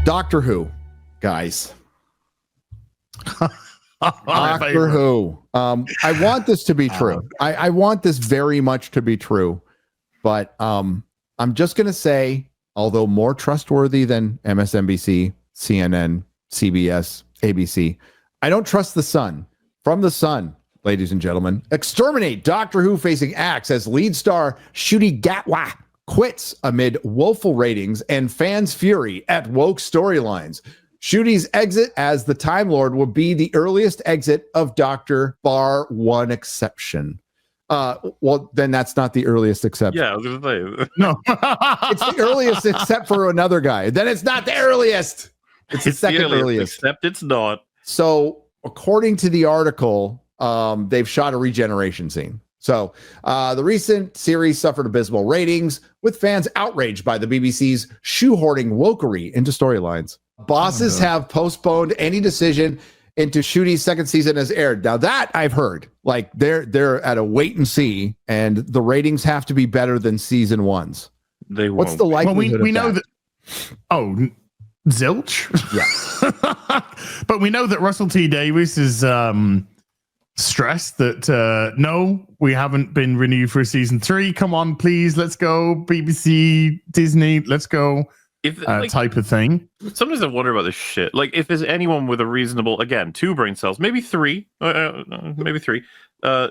Doctor Who, guys. Doctor Who. I want this to be true. I want this very much to be true. But I'm just going to say, although more trustworthy than MSNBC, CNN, CBS, ABC, I don't trust The Sun. From The Sun, ladies and gentlemen, exterminate Doctor Who facing axe as lead star Ncuti Gatwa quits amid woeful ratings and fans' fury at woke storylines. Ncuti's exit as the Time Lord will be the earliest exit of Doctor, bar one exception. Well, then that's not the earliest exception. Yeah, I was going to say. No. It's the earliest except for another guy. Then it's not the earliest. It's the second earliest. Except it's not. So, according to the article, they've shot a regeneration scene. So, the recent series suffered abysmal ratings, with fans outraged by the BBC's shoehorning wokery into storylines. Bosses have postponed any decision into Ncuti's second season as aired. Now that I've heard, like they're at a wait and see, and the ratings have to be better than season one's. They won't. What's the likelihood? Well, we know that. Oh, zilch. Yeah. But we know that Russell T Davies is stressed that no, we haven't been renewed for season 3. Come on, please, let's go. BBC, Disney, let's go. Type of thing. Sometimes I wonder about this shit. Like, if there's anyone with a reasonable, again, 2 brain cells, maybe 3,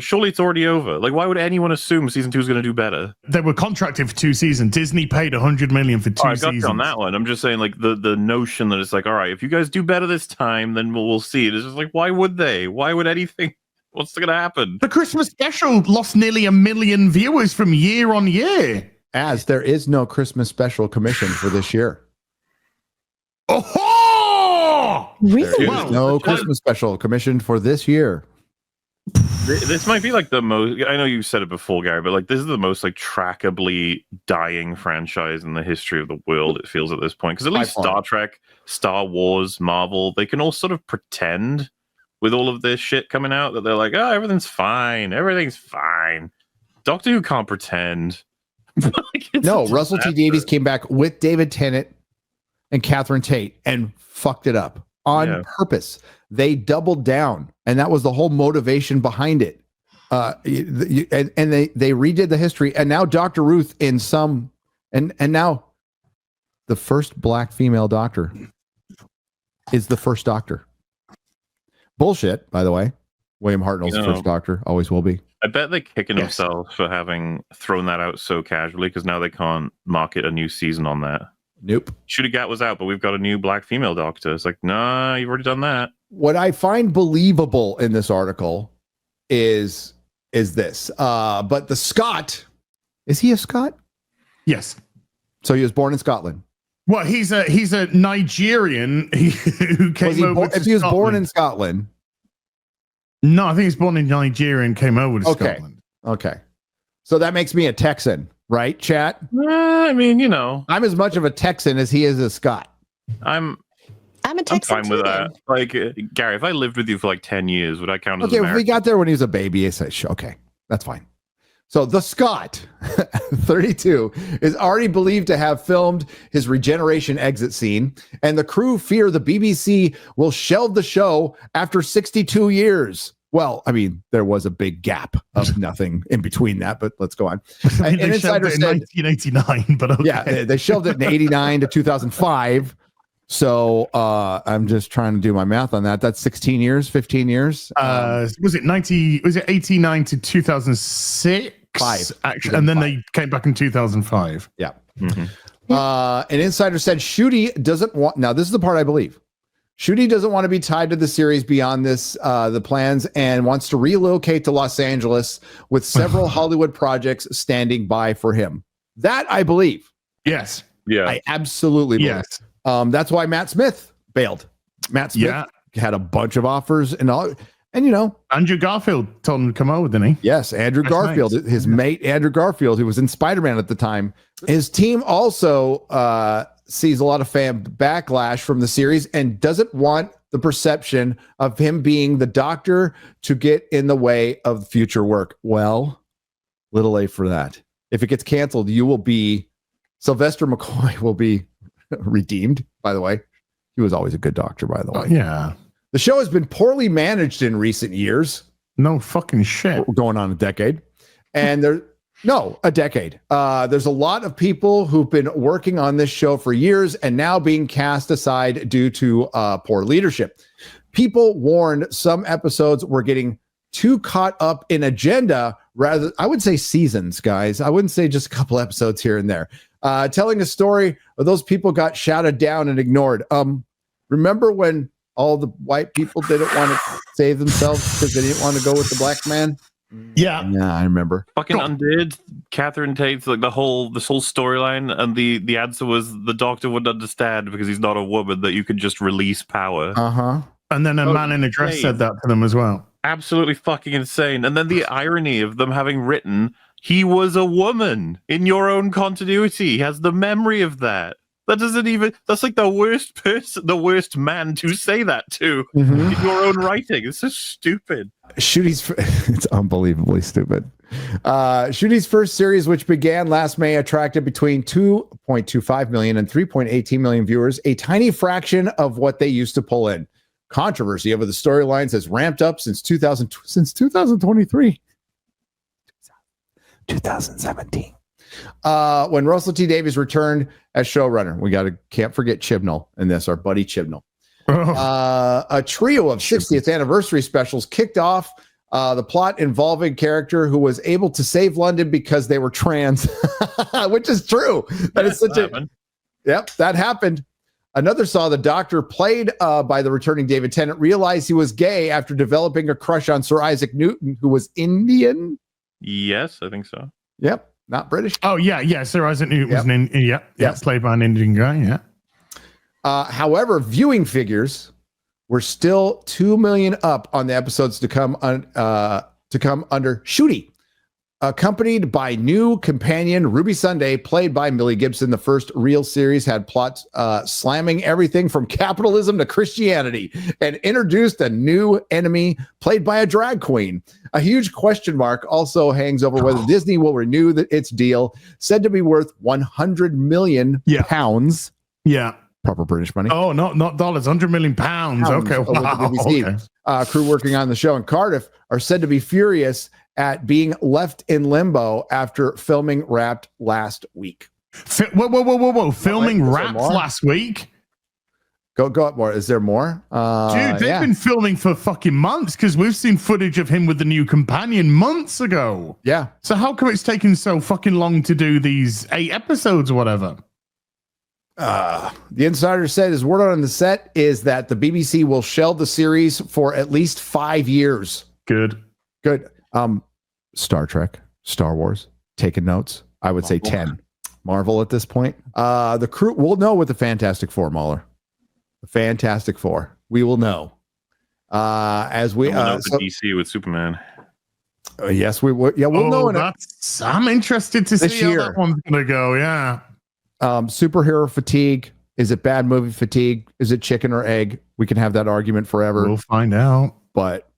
surely it's already over. Like, why would anyone assume season 2 is going to do better? They were contracted for 2 seasons. Disney paid $100 million for 2 seasons. I got you on that one. I'm just saying, like, the notion that it's like, all right, if you guys do better this time, then we'll see. It's just like, why would they? Why would anything? What's going to happen? The Christmas special lost nearly 1 million viewers from year on year. As there is no Christmas special commissioned for this year. Oh! Really? There is no Christmas special commissioned for this year. This might be like the most, I know you said it before, Gary, but like this is the most like trackably dying franchise in the history of the world, it feels at this point. Because at least Star Trek, Star Wars, Marvel, they can all sort of pretend with all of this shit coming out that they're like, oh, everything's fine. Everything's fine. Doctor Who can't pretend. No, Russell T Davies came back with David Tennant and Catherine Tate and fucked it up on purpose. They doubled down, and that was the whole motivation behind it. And they redid the history, and now Dr. Ruth in some, and now the first black female doctor is the first doctor. Bullshit, by the way. William Hartnell's the first doctor, always will be. I bet they're kicking themselves for having thrown that out so casually, because now they can't market a new season on that. Nope. Ncuti Gatwa was out, but we've got a new black female doctor. It's like, nah, you've already done that. What I find believable in this article is this. But the Scot, is he a Scot? Yes. So he was born in Scotland. Well, he's a Nigerian who came over. If he was born in Scotland. No, I think he's born in Nigeria and came over to Scotland. Okay. So that makes me a Texan, right, chat? I mean, you know. I'm as much of a Texan as he is a Scot. I'm a Texan. I'm fine with that. Like, Gary, if I lived with you for like 10 years, would I count as American? If we got there when he was a baby, I said, okay, that's fine. So the Scot, 32, is already believed to have filmed his regeneration exit scene, and the crew fear the BBC will shelve the show after 62 years. Well, I mean, there was a big gap of nothing in between that, but let's go on. I mean, they shelved it in 1989, but okay. Yeah, they shelved it in 89 to 2005. So I'm just trying to do my math on that. That's 16 years, 15 years. Was it 89 to 2006? Actually, and then they came back in 2005. Yeah. Mm-hmm. An insider said Ncuti doesn't want, now this is the part I believe. Ncuti doesn't want to be tied to the series beyond this, the plans, and wants to relocate to Los Angeles with several Hollywood projects standing by for him. That I believe. Yes. Yeah. I absolutely believe. Yes. That's why Matt Smith bailed. Matt Smith had a bunch of offers and all. And, you know, Andrew Garfield told him to come over, didn't he? Yes, Andrew Garfield, his mate, Andrew Garfield, who was in Spider-Man at the time. His team also sees a lot of fan backlash from the series and doesn't want the perception of him being the doctor to get in the way of future work. Well, little late for that. If it gets canceled, Sylvester McCoy will be redeemed, by the way. He was always a good doctor, by the way. Yeah. The show has been poorly managed in recent years. No fucking shit. We're going on a decade. And a decade. There's a lot of people who've been working on this show for years and now being cast aside due to poor leadership. People warned some episodes were getting too caught up in agenda rather, I would say seasons, guys. I wouldn't say just a couple episodes here and there. Telling a story of those people got shouted down and ignored. Remember when all the white people didn't want to save themselves because they didn't want to go with the black man? Yeah, I remember. Fucking undid Catherine Tate's like this whole storyline, and the answer was the doctor wouldn't understand because he's not a woman that you could just release power. And then a man in a dress said that to them as well. Absolutely fucking insane. And then the irony of them having written, he was a woman in your own continuity. He has the memory of that. That's like the worst person, the worst man to say that to in your own writing. It's so stupid. It's unbelievably stupid. Shooty's first series, which began last May, attracted between 2.25 million and 3.18 million viewers, a tiny fraction of what they used to pull in. Controversy over the storylines has ramped up since 2023. 2017. When Russell T Davies returned as showrunner. Can't forget Chibnall in this, our buddy Chibnall. A trio of 60th anniversary specials kicked off the plot involving character who was able to save London because they were trans, which is true. That happened. Another saw the doctor, played by the returning David Tennant, realize he was gay after developing a crush on Sir Isaac Newton, who was Indian. Yes, I think so. Yep, not British. Oh yeah. Sir Isaac Newton was an Indian. Played by an Indian guy. Yeah. However, viewing figures were still 2 million up on the episodes to come under Shooty, accompanied by new companion Ruby Sunday, played by Millie Gibson. The first real series had plots slamming everything from capitalism to Christianity and introduced a new enemy played by a drag queen. A huge question mark also hangs over whether Disney will renew its deal, said to be worth 100 million pounds. Yeah. Proper British money. Oh, not dollars, 100 million pounds. Okay. Wow. Okay. Crew working on the show in Cardiff are said to be furious at being left in limbo after filming wrapped last week. Whoa. Filming wrapped last week? Go up more. Is there more? Dude, they've been filming for fucking months because we've seen footage of him with the new companion months ago. Yeah. So how come it's taken so fucking long to do these 8 episodes or whatever? The insider said his word on the set is that the BBC will shelve the series for at least 5 years. Good. Star Trek, Star Wars, taking notes. I would say 10. Marvel at this point. The crew will know with the Fantastic Four, Mahler. The Fantastic Four. We will know. As we know the DC with Superman. Yes, we will. Yeah, we'll know. I'm interested to see how that one's gonna go. Yeah. Superhero fatigue. Is it bad movie fatigue? Is it chicken or egg? We can have that argument forever. We'll find out. But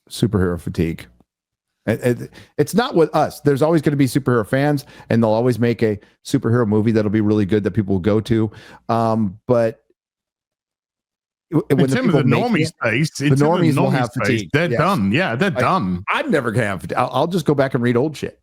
superhero fatigue. It's not with us. There's always going to be superhero fans, and they'll always make a superhero movie that'll be really good that people will go to. But when the normie space, the normies will have fatigue. They're done. Yeah, they're done. I'm never gonna have fatigue. I'll just go back and read old shit.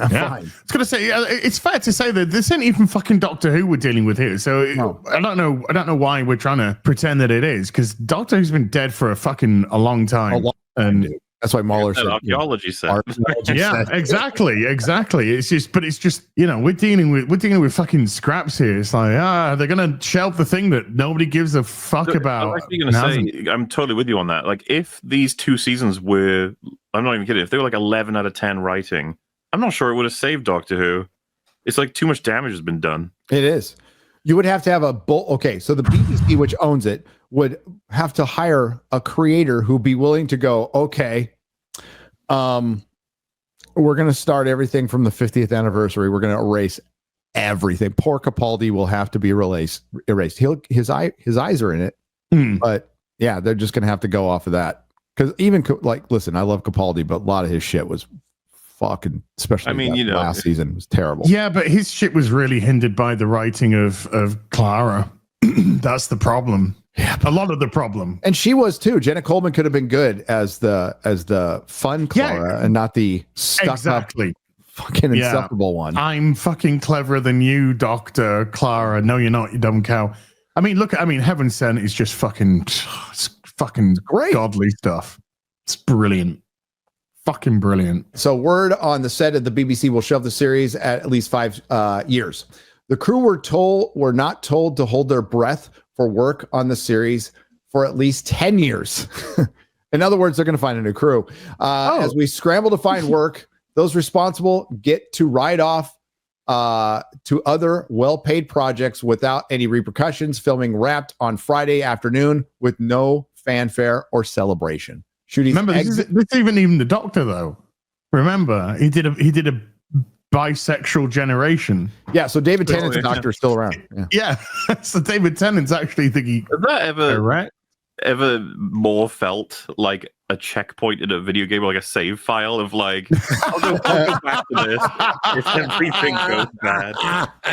I'm fine. I was gonna say it's fair to say that this ain't even fucking Doctor Who we're dealing with here. So I don't know why we're trying to pretend that it is, because Doctor Who's been dead for a long time. And that's why Mahler said archaeology said. Yeah, exactly. It's just we're dealing with fucking scraps here. It's like they're gonna shelve the thing that nobody gives a fuck about. I'm actually gonna say I'm totally with you on that. Like, if these 2 seasons were, I'm not even kidding, if they were like 11 out of 10 writing, I'm not sure it would have saved Doctor Who. It's like too much damage has been done. It is. You would have to have so the BBC, which owns it, would have to hire a creator who'd be willing to go, okay, we're going to start everything from the 50th anniversary. We're going to erase everything. Poor Capaldi will have to be erased. His eyes are in it, but yeah, they're just going to have to go off of that. Because even listen, I love Capaldi, but a lot of his shit was fucking, especially last season was terrible. Yeah, but his shit was really hindered by the writing of Clara. That's the problem. Yeah, a lot of the problem. And she was too. Jenna Coleman could have been good as the fun Clara and not the stuck up fucking insufferable one. I'm fucking cleverer than you, Dr. Clara. No, you're not, you dumb cow. I mean, Heaven Sent is just fucking great. Godly stuff. It's brilliant. Fucking brilliant. So word on the set of the BBC will shelve the series at least 5 years. The crew were not told to hold their breath for work on the series for at least 10 years. In other words, they're going to find a new crew. As we scramble to find work, those responsible get to ride off to other well-paid projects without any repercussions, filming wrapped on Friday afternoon with no fanfare or celebration. Remember, this isn't even the Doctor, though. Remember, he did a bisexual generation. Yeah, so David Tennant's Doctor is still around. Yeah. So David Tennant's actually thinking. Has that ever more felt like a checkpoint in a video game, or like a save file of like, I'll go back to this if everything goes bad.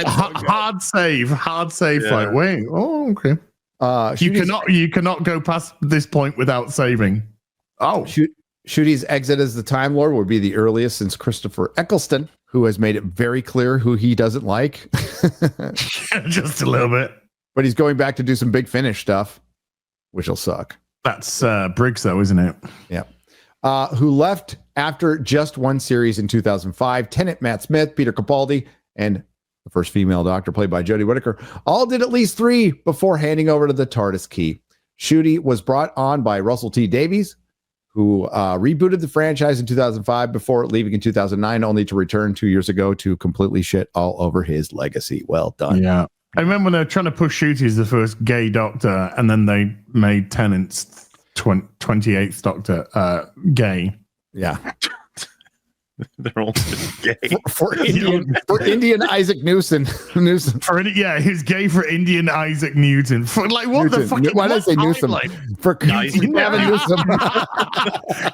Hard save fight. Wait, okay. You cannot go past this point without saving. Ncuti's exit as the Time Lord would be the earliest since Christopher Eccleston, who has made it very clear who he doesn't like. Just a little bit. But he's going back to do some Big Finish stuff, which will suck. That's Briggs, though, isn't it? Yeah. Who left after just one series in 2005. Tennant, Matt Smith, Peter Capaldi, and the first female Doctor, played by Jodie Whittaker, all did at least 3 before handing over to the TARDIS key. Ncuti was brought on by Russell T Davies, who rebooted the franchise in 2005 before leaving in 2009, only to return 2 years ago to completely shit all over his legacy. Well done. Yeah. I remember when they were trying to push Ncuti as the first gay Doctor, and then they made Tennant's 28th Doctor gay. Yeah. They're all gay. For Indian Isaac Newton. He's gay for Indian Isaac Newton. For like what Newton. The fuck? Why did I say Newsom? For Gavin Newsom.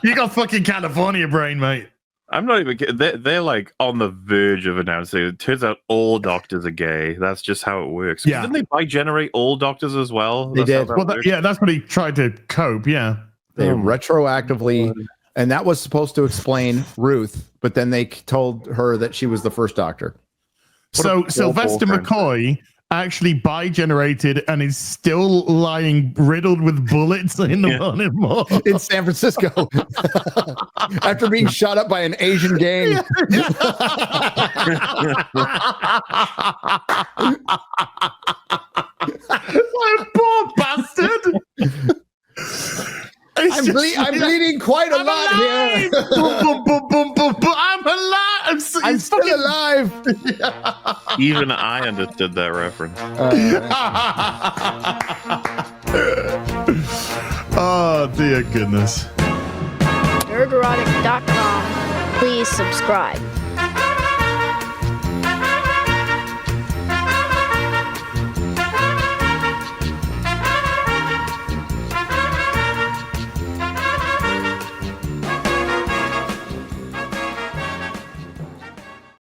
You got fucking California brain, mate. I'm not even kidding. They're like on the verge of announcing it. Turns out all doctors are gay. That's just how it works. Yeah. Didn't they bi-generate all doctors as well? They did. That's what he tried to cope. Yeah. They retroactively, and that was supposed to explain Ruth, but then they told her that she was the first Doctor. So Sylvester McCoy actually bi-generated and is still lying riddled with bullets in the morning in San Francisco after being shot up by an Asian gang. What poor bastard. I'm bleeding quite a lot here. I'm alive. I'm still alive. Even I understood that reference. Oh, dear goodness. Nerdrotic.com. Please subscribe.